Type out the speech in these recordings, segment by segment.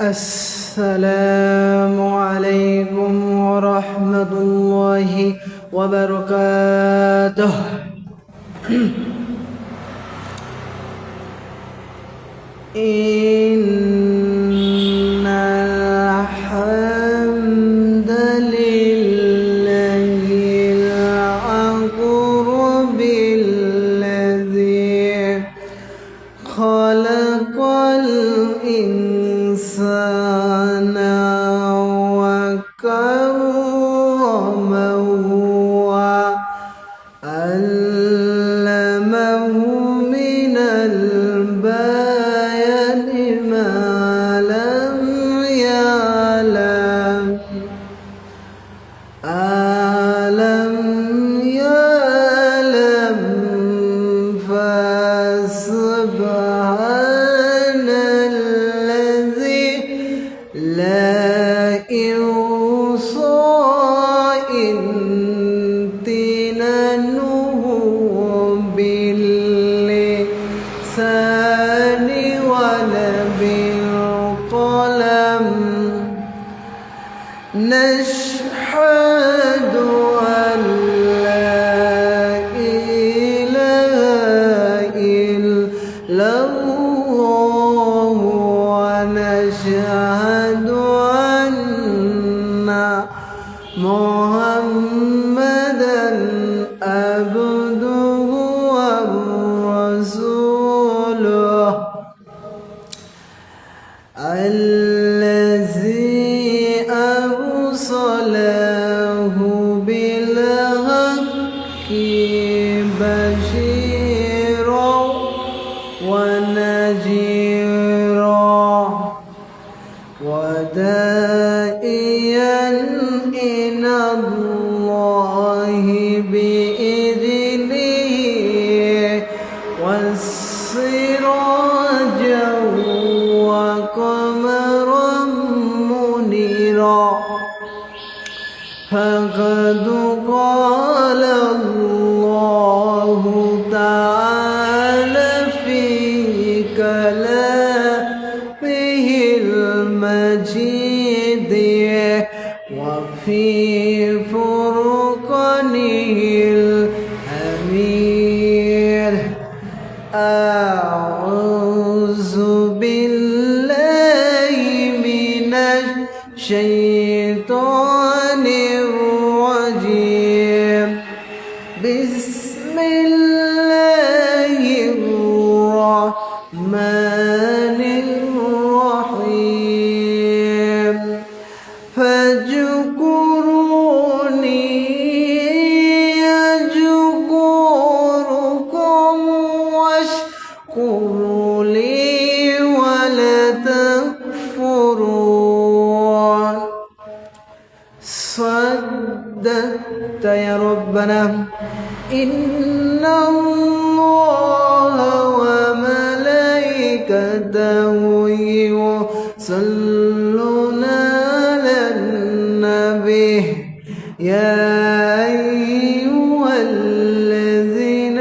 السلام عليكم ورحمة الله وبركاته. إن الحمد لله الأقرب الذي خلق الإنسان وكرمه وعلمه من البيان ما لم يعلم فسبحان الذي لا يوصى امتنانه باللسان ولا بالقلم. نشهد أن لا إله إلا الله ونشهد أن محمدًا عبده ورسوله الذي أرسله بالحق بشيرا ونذيرا وداعيا إلى الله بإذنه وسراجا وقمرا منيرا. فقد قال الله تعالى في كلامه المجيد وفي فرقانه الحميد. أعوذ بالله من الشيطان الرجيم. بسم الله الرحمن الرحيم. فاذكروني أذكركم واشكروا لي ولا تكفرون. صدقت يا ربنا. إن الله وملائكته يصلون على النبي يا أيها الذين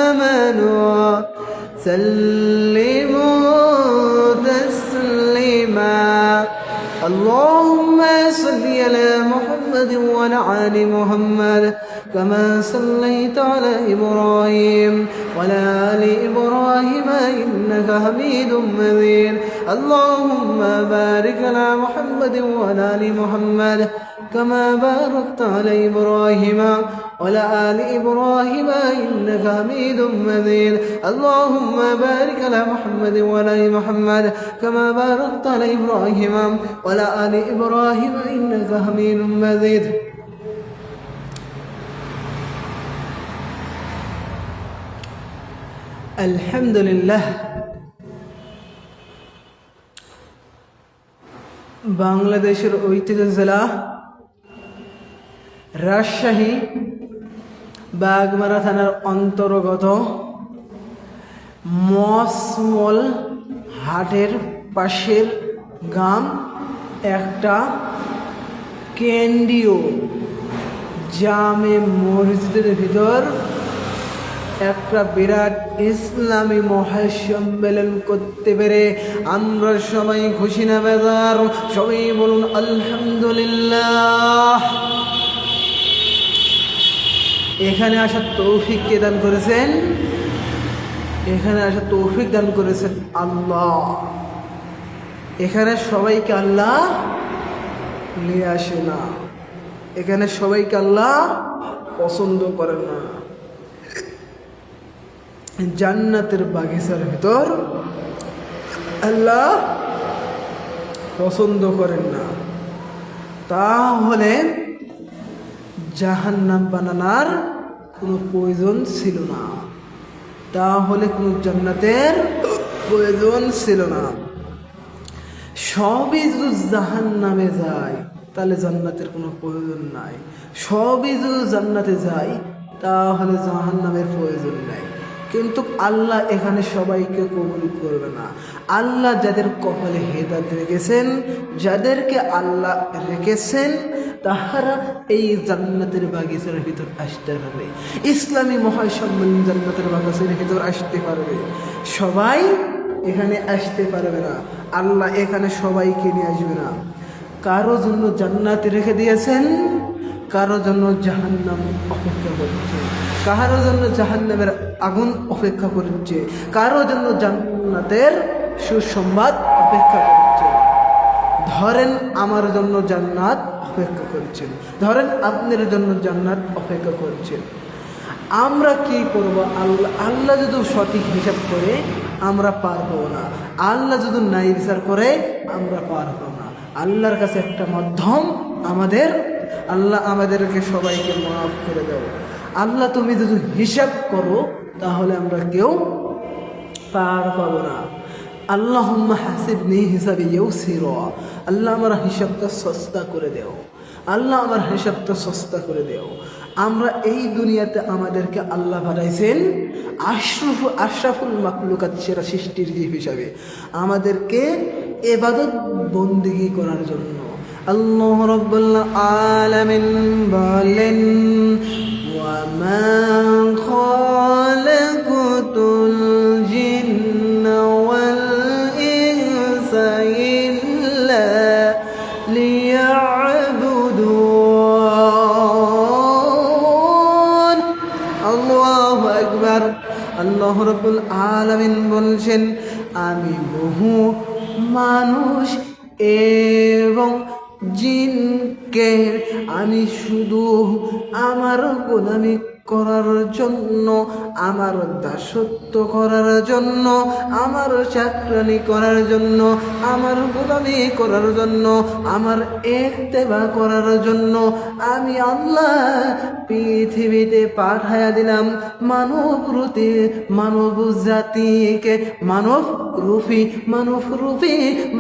آمنوا سلموا تسليما. اللهم صل على محمد وعلى آل محمد كما صليت على إبراهيم وعلى آل إبراهيم إنك حميد مجيد. اللهم بارك على محمد وعلى آل محمد كما باركت على إبراهيم وعلى آل إبراهيم إنك حميد مجيد. اللهم بارك على محمد وعلى آل محمد كما باركت على إبراهيم وعلى آل إبراهيم إنك حميد مجيد. আলহামদুলিল্লাহ। বাংলাদেশের ঐতিহ্য জেলা রাজশাহী বাগমারা থানার অন্তর্গত মসমল হাটের পাশের গ্রাম একটা কেন্দ্রীয় জামে মসজিদের ভিতর একটা বিরাট ইসলামী মহাসম্মেলন করতে পেরে আমরা সবাই খুশি না বেজার? সবাই বলুন আলহামদুলিল্লাহ। এখানে আসার তৌফিক কে দান করেছেন? এখানে আসার তৌফিক দান করেছেন আল্লাহ। এখানে সবাইকে আল্লাহ নিয়ে আসে না, এখানে সবাইকে আল্লাহ পছন্দ করে না। জান্নাতের বাগিচার ভিতর আল্লাহ পছন্দ করেন না। তাহলে জাহান্নাম বানানোর কোনো প্রয়োজন ছিল না, তাহলে কোনো জান্নাতের প্রয়োজন ছিল না। সবই যদি জাহান্নামে যায় তাহলে জান্নাতের কোনো প্রয়োজন নাই, সবই যদি জান্নাতে যায় তাহলে জাহান্নামের প্রয়োজন নাই। কিন্তু আল্লাহ এখানে সবাইকে কবুল করবে না। আল্লাহ যাদের কপালে হেদায়েত রেখেছেন, যাদেরকে আল্লাহ রেখেছেন, তাহারা এই জান্নাতের বাগিচার ভিতর আসতে পারবে, ইসলামী মহাসম্মেলন জান্নাতের বাগিচার ভিতর আসতে পারবে। সবাই এখানে আসতে পারবে না, আল্লাহ এখানে সবাইকে নিয়ে আসবে না। কারো জন্য জান্নাত রেখে দিয়েছেন, কারো জন্য জাহান্নাম অপেক্ষা করছে, কারো জন্য জাহান্নামের আগুন অপেক্ষা করছে, কারো জন্য জান্নাতের সুসংবাদ অপেক্ষা করছে। ধরেন আমার জন্য জান্নাত অপেক্ষা করছেন, ধরেন আপনার জন্য জান্নাত অপেক্ষা করছেন। আমরা কি করব? আল্লাহ যদি সঠিক হিসাব করে আমরা পারবো না, আল্লাহ যদি ন্যায় বিচার করে আমরা পারবো না। আল্লাহর কাছে একটা মাধ্যম আমাদের, আল্লাহ আমাদেরকে সবাইকে মাফ করে দাও। আল্লাহ তুমি যদি হিসাব করো তাহলে আমরা কেউ পার পাবো না। আল্লাহুম্মা হাসিবনি হিসাবে ইয়াসিরা, আল্লাহ আমার হিসাবটা সস্তা করে দেও, আল্লাহ আমার হিসাবটা সস্তা করে দেও। আমরা এই দুনিয়াতে আমাদেরকে আল্লাহ বানাইছেন আশরাফুল মাখলুকাত, সেরা সৃষ্টির জীব হিসাবে, আমাদেরকে ইবাদত বন্দেগী করার জন্য। আল্লাহ রাব্বুল আলামিন বলেন, ওয়া মা খালাকুতুল জিন্না ওয়াল ইনসা ইল্লা লিয়াবুদুন। আল্লাহু আকবার। আল্লাহ রাব্বুল আলামিন বলছেন, আমি বহু মানুষ এবং জিনকে আমি শুধু আমার গোলামি করার জন্য, আমার দাসত্ব করার জন্য, আমার চাকরানি করার জন্য, আমার গোলামি করার জন্য, আমার ইত্তেবা করার জন্য আমি আল্লাহ পৃথিবীতে পাঠায়া দিলাম মানব জাতিকে, মানব রূপী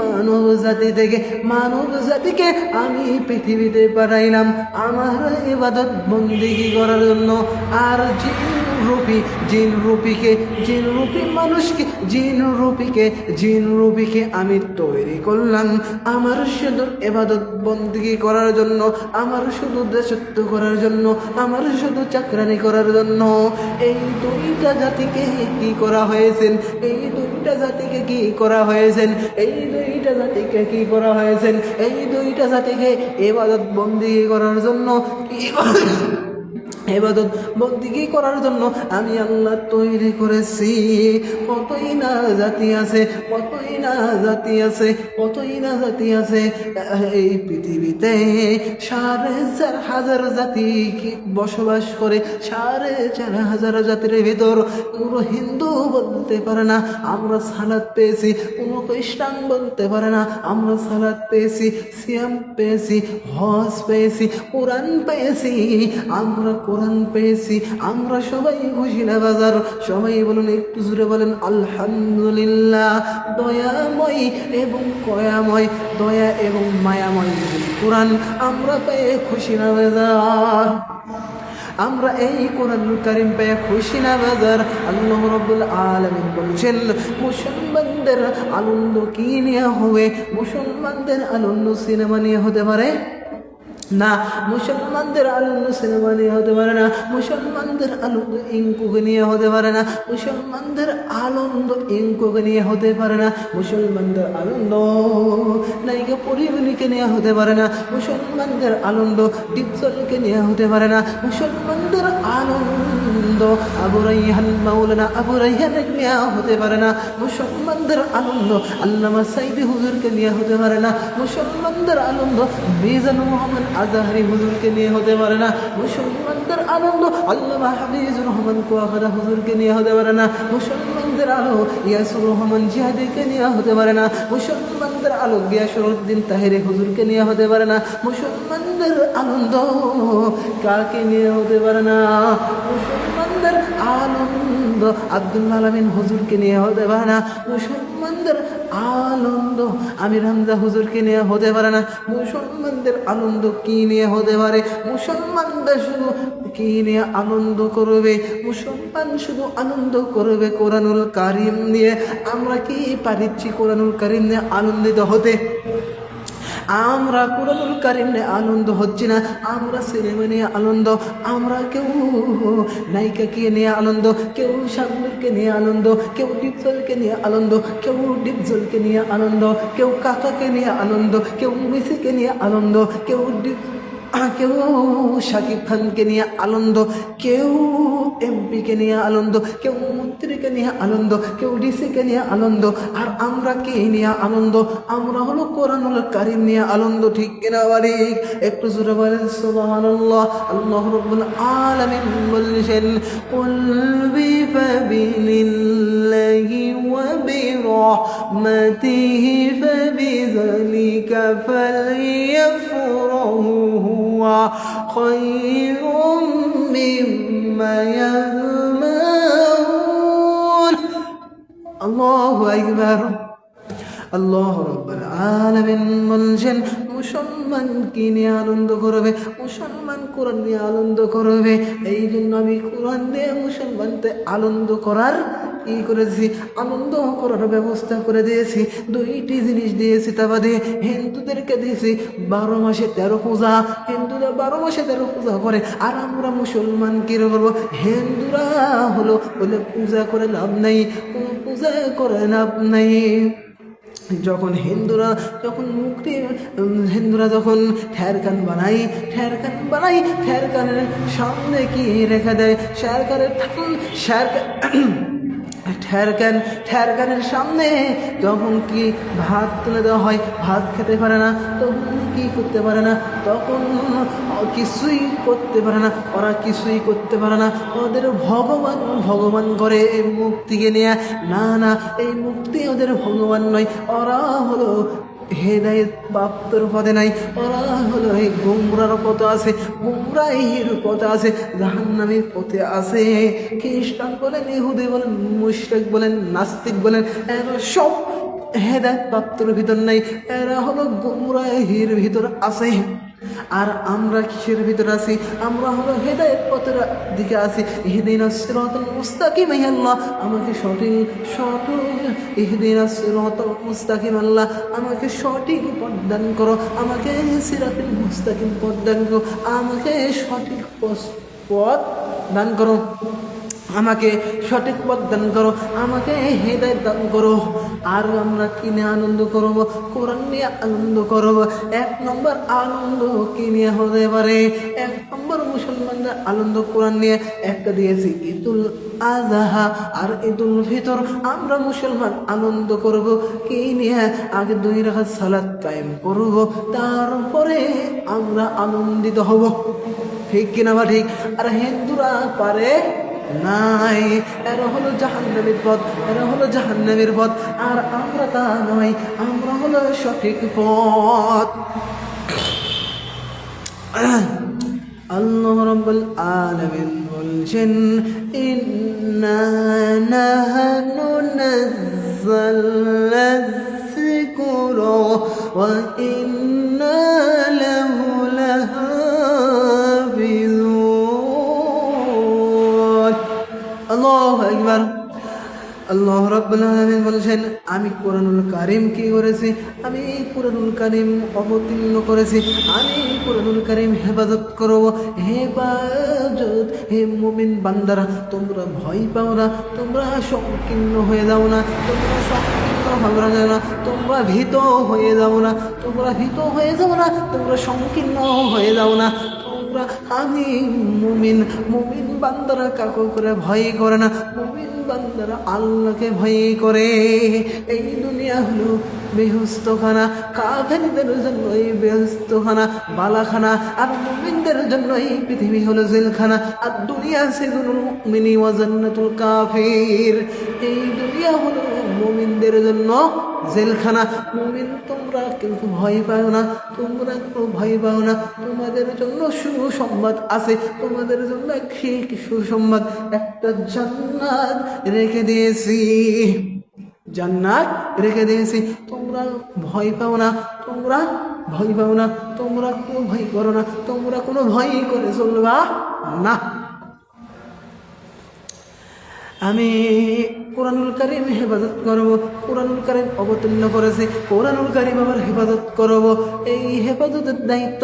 মানব জাতি থেকে মানব জাতিকে আমি পৃথিবীতে পাঠাইলাম আমার ইবাদত বন্দেগী করার জন্য। আর জিন রূপী মানুষকে, জিন রূপীকে আমি তৈরি করলাম আমার শুধু ইবাদত বন্দেগী করার জন্য, আমার শুধু দাসত্ব করার জন্য, আমার শুধু চাকরানি করার জন্য। এই দুইটা জাতিকে কি করা হয়েছেন? এই দুইটা জাতিকে কি করা হয়েছেন? এই দুইটা জাতিকে কি করা হয়েছেন? এই দুইটা জাতিকে ইবাদত বন্দেগী করার জন্য, ইবাদত বন্দেগী করার জন্য আমি আল্লাহ তৈরি করেছি। কতই না জাতি আছে, কতই না জাতি আছে, কতই না জাতি আছে এই পৃথিবীতে। 4,500 জাতি বসবাস করে, 4,500 জাতির ভিতর কোনো হিন্দু বলতে পারে না আমরা সালাত পেয়েছি, কোনো খ্রিস্টান বলতে পারে না আমরা সালাত পেয়েছি, সিয়াম পেয়েছি, হজ পেয়েছি, কোরআন পেয়েছি, আমরা কোরআন পেয়েছি। আমরা সবাই খুশি না বাজার? সবাই বলুন, একটু জুড়ে বলেন আলহামদুলিল্লাহ। দয়াময় এবং কয়াময়, দয়া এবং মায়াময় কোরআন আমরা পেয়ে খুশি না বাজার? আমরা এই কোরআন কারীম পেয়ে খুশি না বাজার? আল্লাহ রাব্বুল আলামিন বলছেন, মুসলমানদের আনন্দ কি নিয়ে হবে? মুসলমানদের আনন্দ সিনেমা নিয়ে হতে পারে? না, মুসলমানদের আনন্দ সিনেমা নিয়ে হতে পারে না, মুসলমানদের আনন্দ ইঙ্কুকে নিয়ে হতে পারে না, মুসলমানদের আনন্দ ইঙ্কুকে নিয়ে হতে পারে না, মুসলমানদের আনন্দ নায়িকা পরিমণিকে নিয়ে হতে পারে না, মুসলমানদের আনন্দ ডিপজলকে নিয়ে হতে পারে না, মুসলমানদের আনন্দ আবু রাইহান মাওলানা আবু রাইহানকে নিয়ে হতে পারে না, মুসলমানদের আনন্দ আল্লামা সাইদি হুজুরকে নিয়ে হতে পারে না, মুসলমানদের আনন্দ মিজান মোহাম্মদ আজহারি হুজুরকে নিয়ে হতে পারে না, মুসলমানদের আনন্দ আল্লামা হাফিজুর রহমান কুয়াকাটা হুজুরকে নিয়ে হতে পারে না, মুসলমানদের আলো ইয়াসুর রহমান জিহাদিকে নিয়ে হতে পারে না, মুসলমানদের আলো গিয়াসুরউদ্দিন তাহেরি হুজুরকে নিয়ে হতে পারে না, মুসলমানদের আনন্দ কাকে নিয়ে হতে পারে না, মুসলমানদের আনন্দ আব্দুল আলামিন হুজুরকে নিয়ে হতে পারে না, মুসলমানদের আনন্দ আমির হামজা হুজুরকে নিয়ে হতে পারে না, মুসলমানদের আনন্দ কি নিয়ে হতে পারে, মুসলমানদের শুধু কি নিয়ে আনন্দ করবে, মুসলমান শুধু আনন্দ করবে কোরআনুল কারিম নিয়ে। আমরা কি পারিচ্ছি কোরআনুল কারিম নিয়ে আনন্দিত হতে? আমরা কোরআনুল কারিম নিয়ে আনন্দ হচ্ছে না, আমরা সিনেমা নিয়ে আনন্দ, আমরা কেউ নায়িকাকে নিয়ে আনন্দ, কেউ শাবনুরকে নিয়ে আনন্দ, কেউ ডিপজলকে নিয়ে আনন্দ, কেউ ডিপজলকে নিয়ে আনন্দ, কেউ কাকাকে নিয়ে আনন্দ, কেউ মেসিকে নিয়ে আনন্দ, কেউ কেউ শাকিব খানকে নিয়ে আনন্দ, কেউ এমপিকে নিয়ে আনন্দ, কেউ মন্ত্রীকে নিয়ে আনন্দ, কেউ ডিসিকে নিয়ে আনন্দ। আর আমরা কে নিয়ে আনন্দ? আমরা হলো কোরআনুল কারীম নিয়ে আনন্দ। ঠিক কিনা বাড়ি? একটু জোরে বলেন সুবহানাল্লাহ। আল্লাহ রাব্বুল আলামিন বলছেন, কুল বিফাদিলিল্লাহি ওয়া বিরহমাতিহি ফাবিযালিকা ফালইফরাহু হুয়া খায়রুম মিম্মা ইয়াজমাউন। আল্লাহু আকবার। আল্লাহ রাব্বুল আলামিন বলছেন, মুসলমান কি নিয়ে আনন্দ করবে? মুসলমান কোরআন নিয়ে আনন্দ করবে। এই জন্য আমি কোরআন নিয়ে মুসলমানদের আনন্দ করার কি করেছি? আনন্দ করার ব্যবস্থা করে দিয়েছি। দুইটি জিনিস দিয়েছি। তা বাদে হিন্দুদেরকে দিয়েছি 12 মাসে 13 পূজা। হিন্দুরা 12 মাসে 13 পূজা করে, আর আমরা মুসলমান কি করবো? হিন্দুরা হলো বলে পূজা করে লাভ নাই, কোনো পূজা করে লাভ নাই। যখন হিন্দুরা যখন ঠেরকান বানাই, ঠেরকানের সামনে কি রেখে দেয়? ঠেরকানের সামনে যখন কি ভাত তুলে দেওয়া হয়, ভাত খেতে পারে না, তখন কি করতে পারে না, তখন কিছুই করতে পারে না, ওরা কিছুই করতে পারে না। ওদের ভগবান করে এই মুক্তিকে নিয়ে। না, এই মুক্তি ওদের ভগবান নয়, ওরা হলো হেদায়েত প্রাপ্তর পথে নাই, ওরা হলো এই গুমরার পথে আছে, গুমরাহির পথে আছে, জাহান্নামের পথে আছে। খ্রিস্টান বলেন, ইহুদি বলেন, মুশরিক বলেন, নাস্তিক বলেন, এরা সব হেদায়েত প্রাপ্তর ভিতর নাই, এরা হলো গুমরাহির ভিতর আছে। আর আমরা কিসের ভিতরে আছি? আমরা হলো হেদায়েত পথের দিকে আছি। ইহদিনাস সিরাতাল মুস্তাকিম, হে আল্লাহ আমাকে সঠিক ইহদিনাস সিরাতাল মুস্তাকিম, আল্লাহ আমাকে সঠিক পথ দান করো, আমাকে সিরাতুল মুস্তাকিম পথ দান করো, আমাকে সঠিক পথ দান করো, আমাকে সঠিক পথ দান করো, আমাকে হেদায়েত দান করো। আর আমরা কি নিয়ে আনন্দ করবো? কোরআন নিয়ে আনন্দ করবো। 1 নম্বর আনন্দ কি নিয়ে হতে পারে? 1 নম্বর মুসলমানদের আনন্দ কোরআন নিয়ে। একটা দিয়েছি ঈদুল আজহা আর ঈদুল ফিতর। আমরা মুসলমান আনন্দ করব কি নিয়ে? আগে 2 রাকাত সালাত কায়েম করব, তারপরে আমরা আনন্দিত হব। ঠিক কিনা বা ঠিক? আর হিন্দুরা পারে নাই, এরা হলো জাহান্নামের পথ, আর আমরা তা নয়, আমরা হলো সঠিক পথ। আল্লাহ রাব্বুল আলামিন বলছেন, ইন্না নাহনু নাযালনা যিকরা ওয়া ইন্না লাহু লাহাফিজুন। আল্লাহু আকবার। আল্লাহ রাব্বুল আলামিন বলছেন, আমি কোরআনুল কারীম কি করেছি, আমি কোরআনুল কারীম অবতীর্ণ করেছি, আমি কোরআনুল কারীম হেফাজত করব। হেফাজত, হে মুমিন বান্দারা, তোমরা ভয় পাও না, তোমরা সংকীর্ণ হয়ে যাও না, তোমরা সংকীর্ণ হবে না, তোমরা ভীত হয়ে যাও না, তোমরা ভীত হয়ে যাও না, তোমরা সংকীর্ণ হয়ে যাও না। আমি মুমিন, মুমিন বান্দারা কাকু করে ভয় করে না, মুমিন বান্দারা আল্লাহকে ভয় করে। এই দুনিয়া হলো বেহুস্তখানা, কাফেরদের জন্য এই বেহুস্তখানা বালাখানা, আর মুমিনদের জন্য এই পৃথিবী হলো জেলখানা। আর দুনিয়া সিজনুল মুমিনি ওয়া জান্নাতুল কাফির, এই দুনিয়া হলো মুমিনদের জন্য জেলখানা। মুমিন তোমরা কিন্তু ভয় পাও না, তোমরা কোনো ভয় পাও না, তোমাদের জন্য সুসংবাদ আছে, তোমাদের জন্য সুসংবাদ, একটা জান্নাত রেখে দিয়েছি, জান্নাত রেখে দিয়েছি। তোমরা ভয় পাও না, তোমরা ভয় পাও না, তোমরা কোনো ভয় করো না, তোমরা কোনো ভয় করে চলবা না। আমি কোরআনুল কারীম হেফাজত করব, কোরআনুল কারীম অবতীর্ণ করেছে, কোরআনুল কারীম আবার হেফাজত করব। এই হেফাজতের দায়িত্ব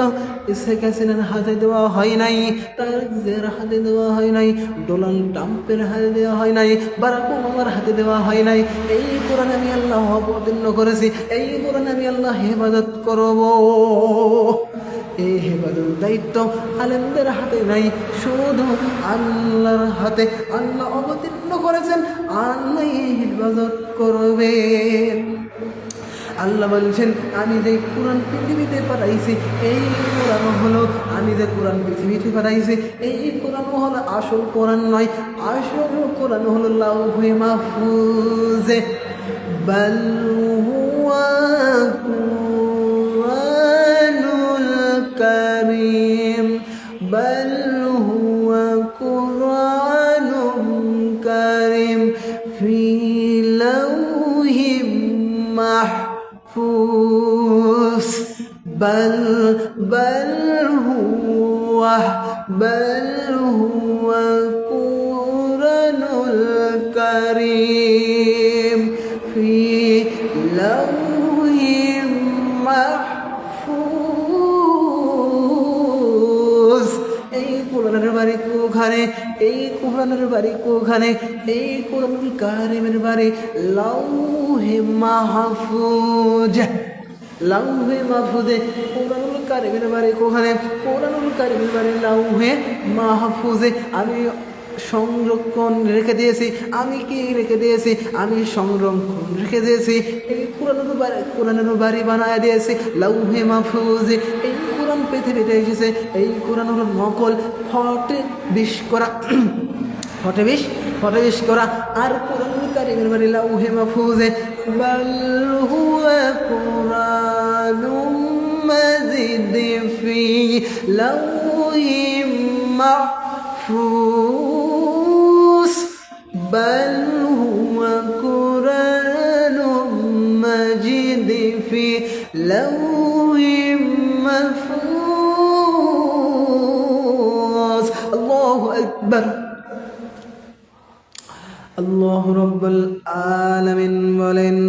শেখ হাসিনার হাতে দেওয়া হয় নাই, তারেক জিয়ার হাতে দেওয়া হয় নাই, ডোনাল্ড ট্রাম্পের হাতে দেওয়া হয় নাই, বারাক ওবামার হাতে দেওয়া হয় নাই। এই কোরআন আমি আল্লাহ অবতীর্ণ করেছি, এই কোরআন আমি আল্লাহ হেফাজত করব। এই হেফাজতের দায়িত্ব আলেমদের হাতে নাই, শুধু আল্লাহর হাতে। আল্লাহ অবতীর্ণ করেছেন, আল্লাহ হেফাজত করবেন। আল্লাহ বলছেন, আমি যে কোরআন পৃথিবীতে পাঠাইছি, এই কোরআন হলো, আমি যে কোরআন পৃথিবীতে পাঠাইছি, এই কোরআন হলো আসল কোরআন নয়, আসল কোরআন হলো লাউহে মাহফুজে, বাল হুয়া কুরআনুল কারীম, বাল হুয়া কুরআনুম কারীম ফি লাউহিম মাহফুজ, বাল হুয়া কুরআনুল কারীম ফি লাউহিম মাহফুজ। এই কোরআনের বাড়ি কোখানে, এই কোরআনের বাড়ি কোখানে, এই কোরআনুল কারীমের বাড়ি লাউহে মাহফুজ, লাউহে মাহফুজে। কোরআনুল কারীমের বাড়ি কোখানে, কোরআনুল কারীমের বাড়ি লাউহে মাহফুজে। আমি সংরক্ষণ রেখে দিয়েছি, আমি কি রেখে দিয়েছি, আমি সংরক্ষণ রেখে দিয়েছি। এই কোরআনের বাড়ি বানায় দিয়েছি লাউহে মাহফুজে। এই কোরআন পৃথিবীতে এসেছে, এই কোরআন হলো নকল, ফটে বিশ করা, ফটে বিশ করা। আর কোরআনুল কারীমের বাড়ি লাউহে মাহফুজে, বাল হুয়া কুরআনুম মাজিদ ফি লাউহিম মাহফুজ, বাল হুয়া কুরআনুম মাজিদ ফি লাউহিম মাহফুজ। আল্লাহু আকবার। আল্লাহ রাব্বুল আলামিন বলেন,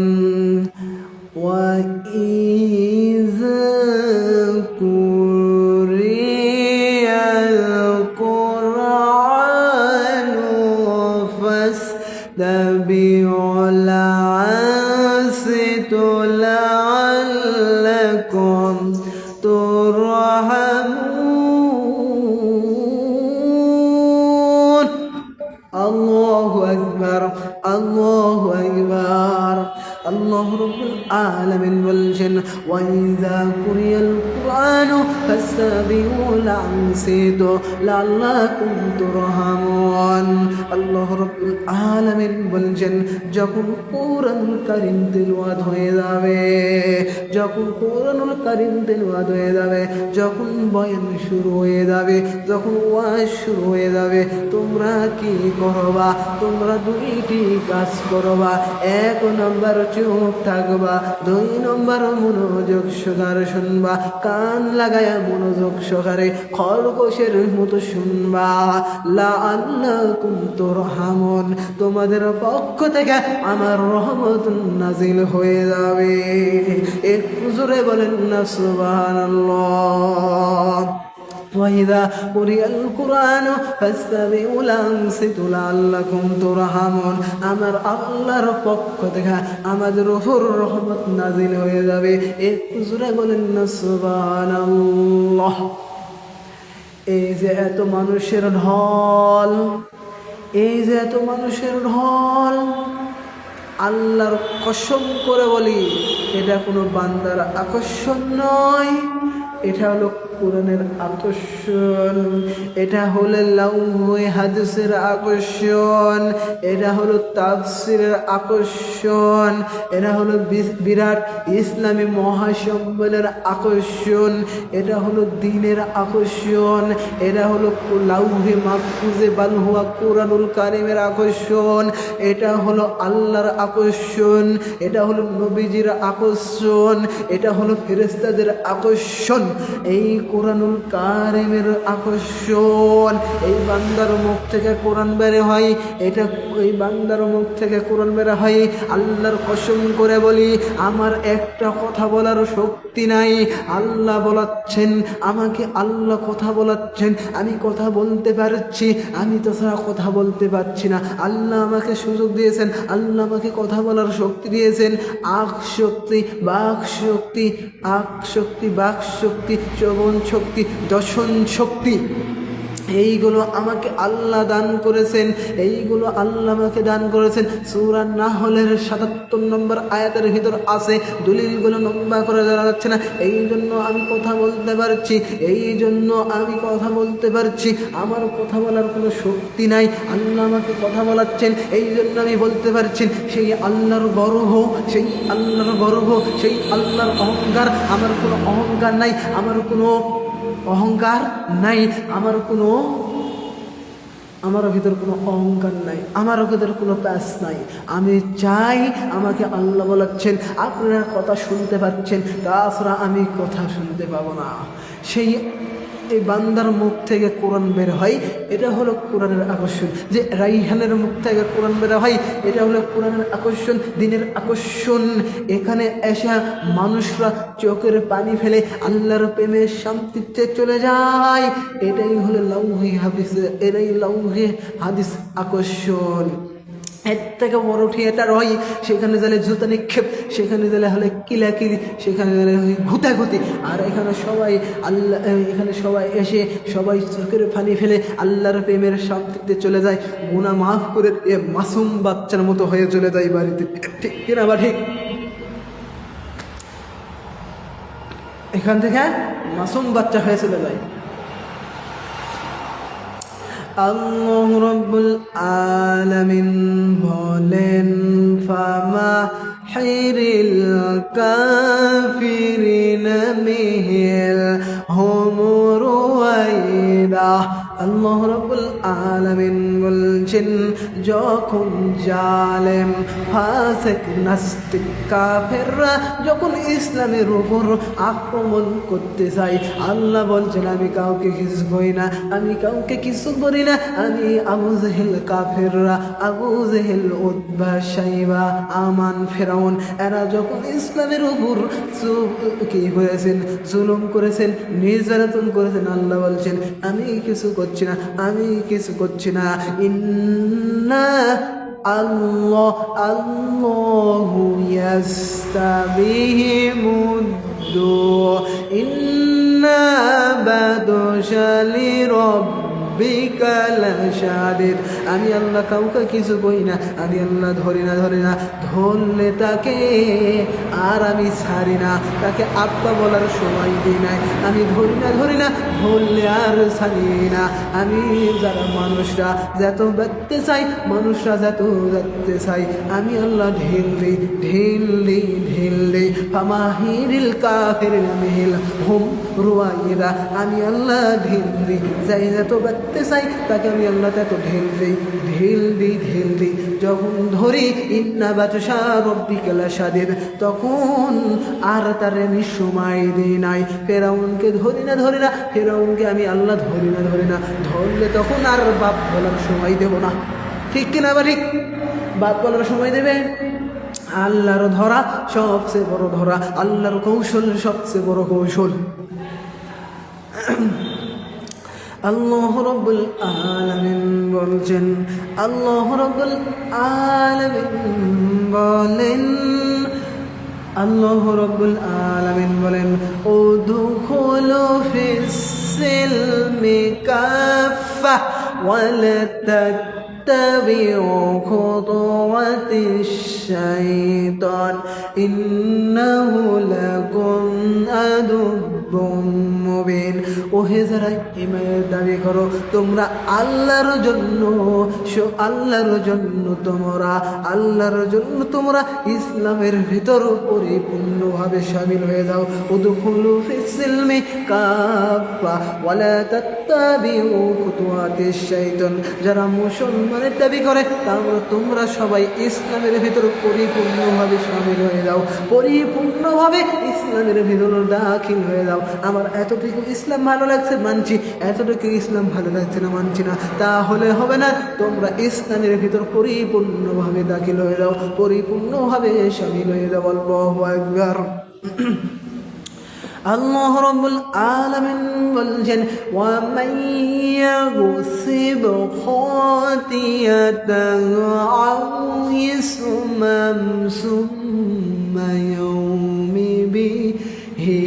ওয়াইযা কুরিয়াল কুরআনু ফাসতাবিউল আনসিতু লাআল্লাকুম তুরহামুন। আল্লাহু আকবার, আল্লাহু আকবার। আল্লাহ রাব্বুল আলামিন বলছেন, ওয়াইযা কুরিয়াল কুরআনু ফাসতাবিউল আনসিতু লাআল্লাকুম তুরহামুন। আল্লাহ রাব্বুল আলামিন বলছেন, যখন কোরআনুল কারীম তিলাওয়াত হয়ে যাবে, যখন কোরআনুল কারীম তিলাওয়াত হয়ে যাবে, যখন বয়ান শুরু হয়ে যাবে, যখন ওয়াজ শুরু হয়ে যাবে, তোমরা কি করবা? তোমরা দুইটি কাজ করবা। এক নম্বর চুপ থাকবা, দুই নম্বর মনোযোগ সহকারে শুনবা, কান লাগায়া মনোযোগ সহকারে খরগোশের মতো শুনবা। লাআল্লাকুম তুরহামুন। তুরহামুন, তোমাদের পক্ষ থেকে আমার রহমত নাজিল হয়ে যাবে। একটু জোরে বলেন না সুবহানাল্লাহ। وإذا قرئ القرآن فاستمعوا له وأنصتوا لعلكم ترحمون। আমার আল্লাহর পক্ষ থেকে আমাদের উপর রহমত নাজিল হয়ে যাবে। একটু জোরে বলেন না সুবহানাল্লাহ। এই যে এত মানুষের ঢল, এই যে এত মানুষের ঢল, আল্লাহর কসম করে বলি এটা কোনো বান্দার আকর্ষণ নয়, এটা হলো কোরআনের আকর্ষণ, এটা হলো লাউহে হাদিসের আকর্ষণ, এটা হলো তাফসীরের আকর্ষণ, এটা হলো বিরাট ইসলামী মহাসম্মেলনের আকর্ষণ, এটা হলো দ্বীনের আকর্ষণ, এটা হলো লাউহে মাহফুজে বালহুয়া কোরআনুল কারীমের আকর্ষণ, এটা হলো আল্লাহর আকর্ষণ, এটা হলো নবীজির আকর্ষণ, এটা হলো ফেরেশতাদের আকর্ষণ। এই কোরআনুল কারীমের আকর্ষণ, এই বান্দার মুখ থেকে কোরআন বের হয়, এটা এই বান্দার মুখ থেকে কোরআন বের হয়। আল্লাহর কসম করে বলি আমার একটা কথা বলার শক্তি নাই, আল্লাহ বলাচ্ছেন আমাকে, আল্লাহ কথা বলাচ্ছেন, আমি কথা বলতে পারছি, আমি তাছাড়া কথা বলতে পারছি না। আল্লাহ আমাকে সুযোগ দিয়েছেন, আল্লাহ আমাকে কথা বলার শক্তি দিয়েছেন। আখ শক্তি, বাক শক্তি, আখ শক্তি, বাক শক্তি, শ্রবণ শক্তি, দর্শন শক্তি, এইগুলো আমাকে আল্লাহ দান করেছেন, এইগুলো আল্লাহ আমাকে দান করেছেন। সূরা নাহলের ৭৭ নম্বর আয়াতের ভিতর আছে, দলিলগুলো লম্বা করে ধরা যাচ্ছে না, এই জন্য আমি কথা বলতে পারছি, এই জন্য আমি কথা বলতে পারছি। আমার কথা বলার কোনো শক্তি নাই, আল্লাহ আমাকে কথা বলাচ্ছেন, এই জন্য আমি বলতে পারছি। সেই আল্লাহর গর্ব, সেই আল্লাহর গর্ব, সেই আল্লাহর অহংকার, আমার কোনো অহংকার নাই, আমার কোনো অহংকার নাই, আমার ভিতর কোনো অহংকার নাই, আমার ভিতর কোনো প্যাস নাই। আমি চাই আমাকে আল্লাহ বলাচ্ছেন, আপনারা কথা শুনতে পাচ্ছেন, তাছাড়া আমি কথা শুনতে পাবো না। সেই এই বান্দার মুখ থেকে কোরআন বের হয়, এটা হলো কোরআনের আকর্ষণ। যে রাইহানের মুখ থেকে কোরআন বের হয়, এটা হলো কোরআনের আকর্ষণ, দ্বীনের আকর্ষণ। এখানে এসে মানুষরা চোখের পানি ফেলে আল্লাহর প্রেমের শান্তিতে চলে যায়। এটাই হলো লাউহে হাদিস, এটাই লাউহে হাদিস আকর্ষণ। এর থেকে বড় থিয়েটার হয়, সেখানে গেলে জুতা নিক্ষেপ, সেখানে গেলে হলে কিলাকিলি, সেখানে গেলে ঘুতাঘুতি। আর এখানে সবাই আল্লাহ, এখানে সবাই এসে সবাই চোখের পানি ফেলে আল্লাহর প্রেমের শান্তিতে চলে যায়, গুনাহ মাফ করে মাসুম বাচ্চার মতো হয়ে চলে যায় বাড়িতে। ঠিক কিনা বা ঠিক? এখান থেকে মাসুম বাচ্চা হয়ে চলে যায়। আল্লাহ রাব্বুল আলামিন বলেন, ফামা হিরিল কাফিরিনা মিহিল হুমুরুয়াইদা। আল্লাহ রাব্বুল আলামিন বলছেন, যখন জালেম, ফাসিক, নাস্তিক, কাফেররা যখন ইসলামের উপর আক্রমণ করতে চায়, আল্লাহ বলছেন আমি কাউকে কিছু করি না, আমি কাউকে কিছু করি না। আমি আবু জেহেল, কাফেররা, আবু জেহেল, উতবা, শাইবা, আমান, ফেরাউন, এরা যখন ইসলামের উপর কি করেছেন, জুলুম করেছেন, নির্যাতন করেছেন, আল্লাহ বলছেন আমি কিছু করছি না, আমি কিছু করছি না। ইন্না আল্লাহু ইয়াস্তাবিহিমুদ্দু ইন্না বাদশা লিরাব্বিকা লাশাদীদ। আমি আল্লাহ কাউকে কিছু কই না, আমি আল্লাহ ধরি না, ধরলে তাকে আর আমি ছাড়ি না, তাকে আব্বা বলার সময় দিই নাই, আমি ধরি না, ধরলে আর ছাড়ি না। আমি যারা মানুষরা যত বাঁচতে চাই, মানুষরা যত যাতে চাই, আমি আল্লাহ ঢিল দিই। ফামাহিরিল কাফিরিনা মিহিল হুম রুয়াইদা। আমি আল্লাহ ঢিল দিই, যাই যত বাঁচতে চাই তাকে আমি আল্লাহ তত ঢিল দিই। যখন ধরি ইন্না বাতশা রাব্বিকা লাশাদীদ, তখন আর তার আমি সময় দিই নাই। ফেরাউনকে ধরি না, ফেরাউনকে আমি আল্লাহ ধরি না, ধরলে তখন আর বাপ বলার সময় দেব না। ঠিক কিনা বা ঠিক? বাদ বলার সময় দেবে। আল্লাহর ধরা সবচেয়ে বড় ধরা, আল্লাহর কৌশল সবচেয়ে বড় কৌশল। আল্লাহ রাব্বুল আলামিন বলছেন, আল্লাহ রাব্বুল আলামিন বলেন, আল্লাহ রাব্বুল আলামিন বলেন, উদখুলু ফিস সিলমি কাফা ওয়ালা তাত্তাবিউ খুতুওয়াতিশ শাইতান ইন্নাহু লাকুম আদুব্বুম মুবিন। ওহে যারা ঈমানের দাবি করো, তোমরা আল্লাহর জন্য তোমরা ইসলামের ভিতর পরিপূর্ণভাবে শামিল হয়ে যাও। উদখুলু ফিস সিলমি কাফা ওয়ালা তাত্তাবিউ খুতুওয়াতিশ শাইতান। যারা মুসলমানের দাবি করে তোমরা সবাই ইসলামের ভিতর পরিপূর্ণভাবে শামিল হয়ে যাও, পরিপূর্ণভাবে ইসলামের ভিতর দাখিল হয়ে যাও। আমার এতটুকু ইসলাম ভালো লাগছে মানছি, এতটুকু ইসলাম ভালো লাগছে না মানছি না, তাহলে হবে না। তোমরা ইসলামের ভিতর পরিপূর্ণভাবে দাখিল হয়ে যাও, পরিপূর্ণভাবে শামিল হয়ে যাও। আল্লাহু আকবার। আল্লাহ রাব্বুল আলামিন বলছেন, ওয়া মান ইয়াগসিব খাতিয়াতান আও ইসমান সুম্মা ইয়াউমি বিহি।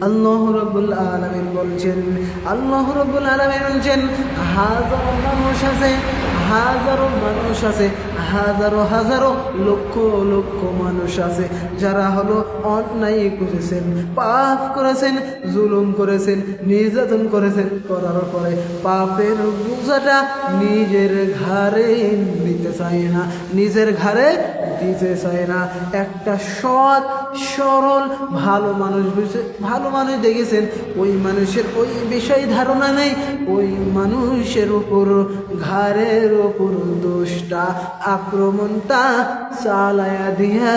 আল্লাহ রাব্বুল আলামিন বলছেন, আল্লাহ রাব্বুল আলামিন বলছেন, হাজারো মানুষ আছে, হাজারো হাজারো লক্ষ লক্ষ মানুষ আছে যারা হলো অন্যায় করেছেন, পাপ করেছেন, জুলুম করেছেন, নির্যাতন করেছেন, করার পরে পাপের বোঝাটা নিজের ঘাড়ে নিতে চায় না, নিজের ঘাড়ে দিতে চায় না। একটা সৎ সরল ভালো মানুষ দেখেছেন, ওই মানুষের ওই বিষয় ধারণা নেই, ওই মানুষের উপর ঘাড়ের উপর দোষটা আক্রমণটা চালায়া দিয়া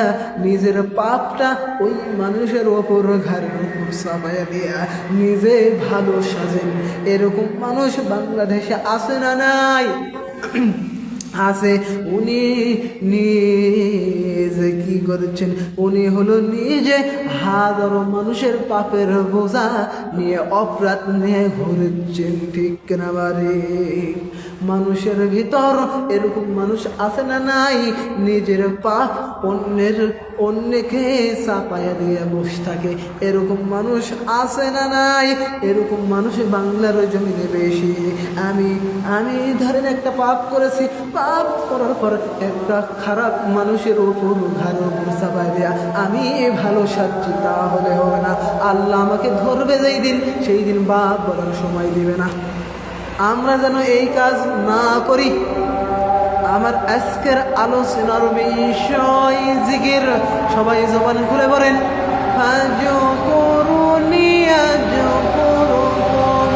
নিজের পাপটা ওই মানুষের ওপর ঘাড়ের উপর চাপায়া দিয়া নিজে ভালো সাজেন। এরকম মানুষ বাংলাদেশে আছে না নাই? আছে। উনি নিজে কি করেছেন? উনি হলো নিজে হাজারো মানুষের পাপের বোঝা নিয়ে অপরাধ নিয়ে ঘুরেছেন, ঠিক না বাড়ি? মানুষের ভিতর এরকম মানুষ আছে না নাই? নিজের পাপ অন্যকে চাপায়া দিয়ে বসে থাকে, এরকম মানুষ আছে না নাই? এরকম মানুষ বাংলার জমিনে বেশি। আমি ধরেন একটা পাপ করেছি, পাপ করার পর একটা খারাপ মানুষের উপর ঘাড়ের উপর চাপায় দেয়া আমি ভালো সাজছি, তাহলে হবে না। আল্লাহ আমাকে ধরবে যেই দিন, সেই দিন বাপ বলার সময় দিবে না। আমরা যেন এই কাজ না করি। আমার আজকের আলোচনার বিষয় জিকির। সবাই জবান খুলে বলেন, ফাযকুরুনি আযকুরুকুম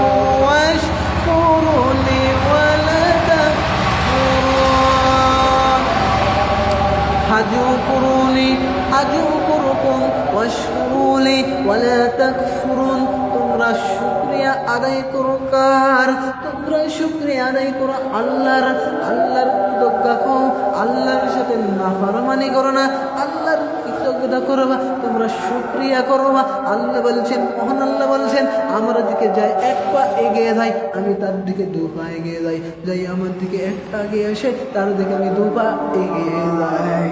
ওয়াশকুরুনি ওয়ালা তাকফুরুন। ফাযকুরুনি আযকুরুকুম ওয়াশকুরুনি ওয়ালা তাকফুরুন। তোমরা শুকরিয়া আদায় করো কার? তোমরা শুকরিয়া আদায় করো আল্লাহর। আল্লাহর কৃতজ্ঞতা করো, আল্লাহর সাথে নাফরমানি করো না, আল্লাহর কৃতজ্ঞতা করবা, তোমরা শুকরিয়া করবা। আল্লাহ বলছেন, মহান আল্লাহ বলছেন, আমার দিকে যাই এক পা এগিয়ে যাই, আমি তার দিকে দু পা এগিয়ে যাই, আমার দিকে এক পা এগিয়ে আসে, তার দিকে আমি দু পা এগিয়ে যাই।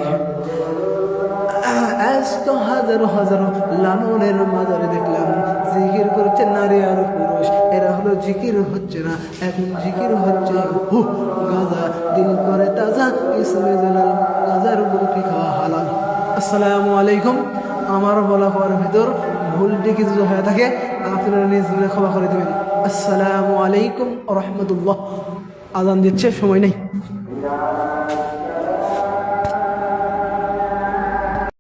আজ তো হাজারো হাজারো লালনের মাজারে দেখলাম জিকির করছে নারী আর পুরুষ, এরা হলো জিকির হচ্ছে না, এখন জিকির হচ্ছে গাঁজা। দিল করে তাজা ইসমে জালাল, গাঁজার গুলকি খাওয়া হালাল। আসসালামু আলাইকুম। আমার বলা হওয়ার ভিতর ভুলটি কিছু হয়ে থাকে আপনারা নিজ মনে ক্ষমা করে দেবেন। আসসালামু আলাইকুম ওয়া রাহমাতুল্লাহ। আজান দিচ্ছে, সময় নেই।